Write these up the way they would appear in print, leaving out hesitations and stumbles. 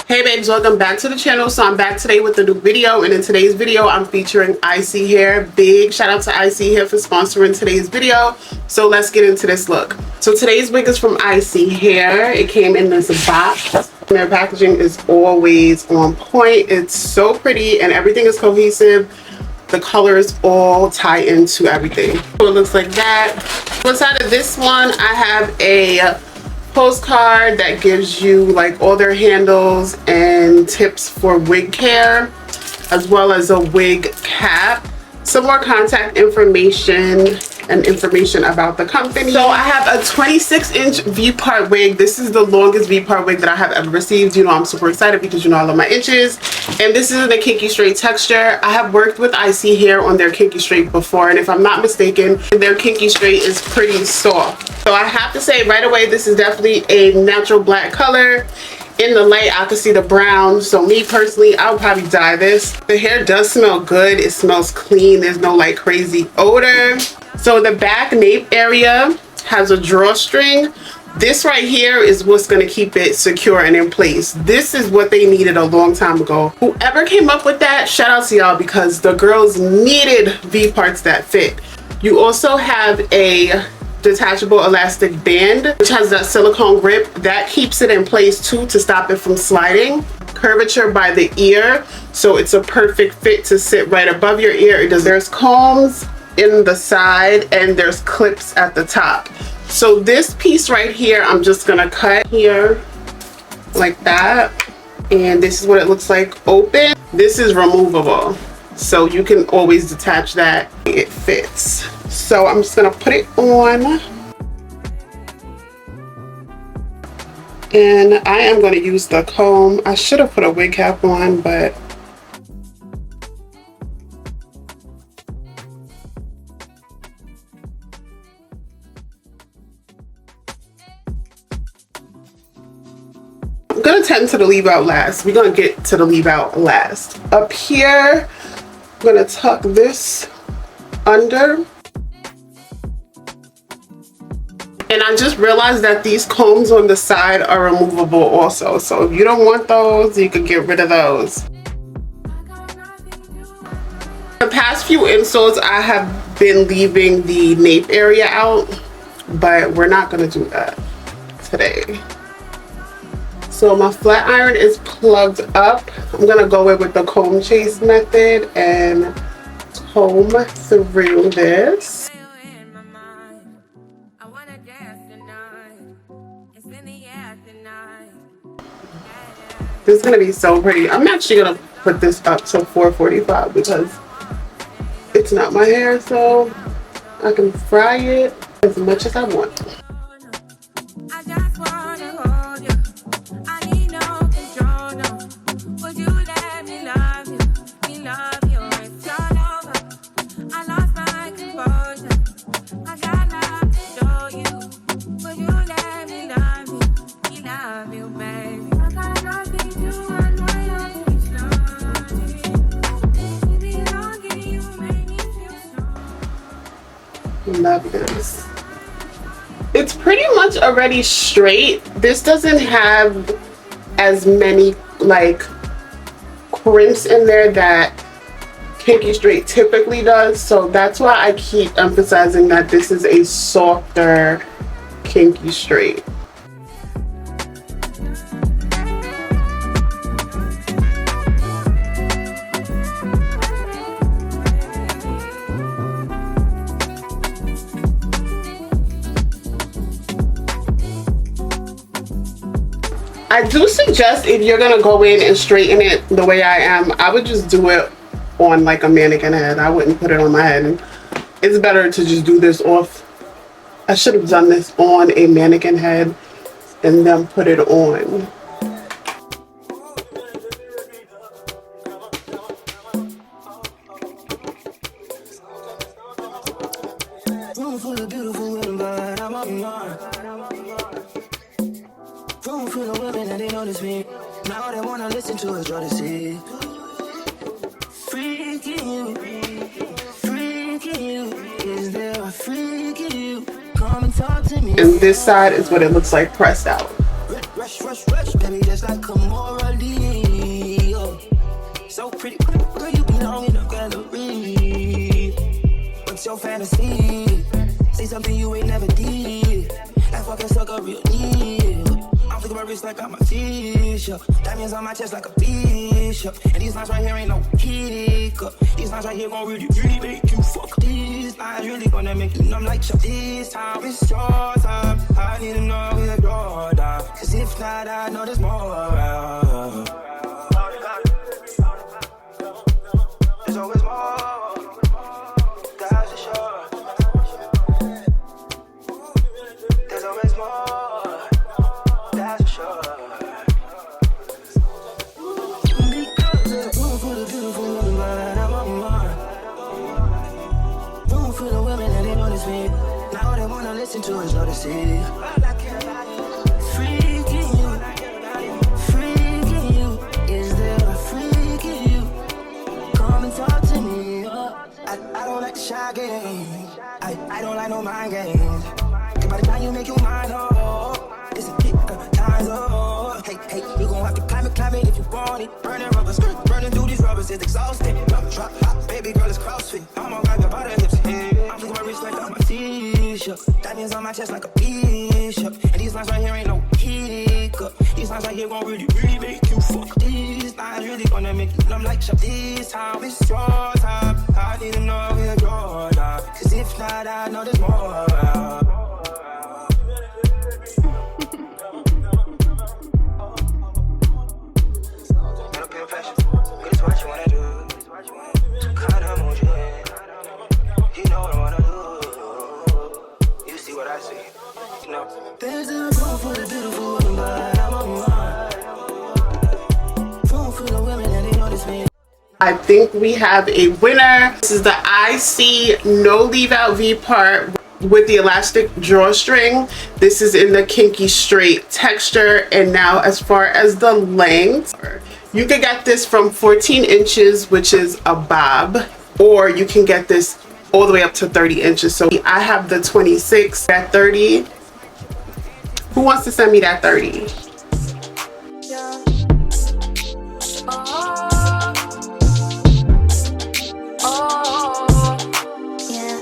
Hey babes, welcome back to the channel. So I'm back today with a new video, and in today's video I'm featuring ISEE Hair. Big shout out to ISEE Hair for sponsoring today's video. So let's get into this look. So today's wig is from ISEE Hair. It came in this box. Their packaging is always on point. It's so pretty and everything is cohesive. The colors all tie into everything. So it looks like that. Inside of this one I have a postcard that gives you like all their handles and tips for wig care, as well as a wig cap, some more contact information and information about the company. So I have a 26-inch V-part wig. This is the longest V-part wig that I have ever received. You know, I'm super excited because you know I love my inches. And this is in the Kinky straight texture. I have worked with ISEE Hair on their Kinky straight before, and if I'm not mistaken, their Kinky straight is pretty soft. So I have to say right away, this is definitely a natural black color. In the light I can see the brown, so me personally I'll probably dye this. The hair does smell good. It smells clean. There's no like crazy odor. So the back nape area has a drawstring. This right here is what's going to keep it secure and in place. This is what they needed a long time ago. Whoever came up with that, shout out to y'all, because the girls needed V parts that fit. You also have a detachable elastic band which has that silicone grip that keeps it in place too to stop it from sliding. Curvature by the ear, so it's a perfect fit to sit right above your ear. There's combs in the side and there's clips at the top. So this piece right here I'm just gonna cut here like that, and this is what it looks like open. This is removable, so you can always detach that. It fits. So I'm just gonna put it on, and I am going to use the comb. I should have put a wig cap on, but I'm gonna tend to the leave out last. We're gonna get to the leave out last. Up here I'm gonna tuck this under. And I just realized that these combs on the side are removable also. So if you don't want those, you can get rid of those. The past few insoles, I have been leaving the nape area out, but we're not gonna do that today. So my flat iron is plugged up. I'm gonna go in with the comb chase method and comb through this. This is gonna be so pretty. I'm actually gonna put this up to 445 because it's not my hair, so I can fry it as much as I want. Love this. It's pretty much already straight. This doesn't have as many like crimps in there that Kinky straight typically does, so that's why I keep emphasizing that this is a softer Kinky straight. I do suggest, if you're gonna go in and straighten it the way I am, I would just do it on like a mannequin head. I wouldn't put it on my head. It's better to just do this off. I should have done this on a mannequin head and then put it on. Room full of women and they notice me. Now they wanna listen to us, Drawstring. Freaking you, freaking you. Is there a freak in you? Come and talk to me. And this side is what it looks like pressed out. Rush, rush, rush, baby, just like a moral. long in the gallery. What's your fantasy? Say something you ain't never did. I fucking suck a real nigga. I'm flicking my wrist like I'm a t-shirt. Diamonds on my chest like a bishop. And these lines right here ain't no hiccup. These lines right here gon' really, really make you fuck. These lines really gonna make you numb like Chuck. This time it's your time. I need to know we're your down. Cause if not, I know there's more around. There's always more. That's for sure. There's always more. That's for sure. Because there's room for the beautiful woman, but I'm on mine. Room for the women that they notice me. Now all they wanna listen to is what they see. Freaking you, freaking you. Is there a freak in you? Come and talk to me. I don't like the shy game. I don't like no mind games. By the time you make your mind up, it's a big time's up. Hey, you gon' have to climb it if you want it. Burning rubbers, burning through these rubbers, it's exhausting. Drop, hot, baby girl, it's CrossFit. I'ma grab your body hips, hey. I'm flicking my wrist like I'm a t-shirt. Diamonds on my chest like a bishop. And these lines right here ain't no hiccup. These lines right here gon' really, really make you fuck. These lines really gonna make you numb like Chuck. This time it's your time. I need to know we're your down. Cause if not, I know there's more around. There's a room for the beautiful woman, but I'm on mine. Room for the women and they notice me. I think we have a winner. This is the ISEE No Leave Out V part with the elastic drawstring. This is in the Kinky straight texture. And now as far as the length, you can get this from 14 inches, which is a bob, or you can get this all the way up to 30 inches. So I have the 26 at 30. Who wants to send me that 30? Yeah. Yeah.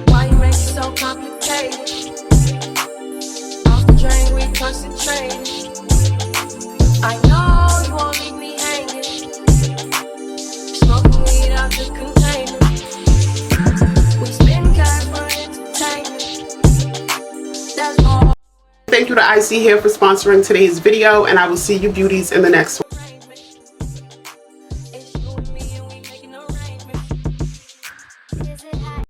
Why you make it so complicated? Off the drain, we concentrate. I know you won't leave me hanging. Smoking weed out the container. We spend cash for entertainment. That's all. Thank you to ISEE Hair for sponsoring today's video, and I will see you beauties in the next one.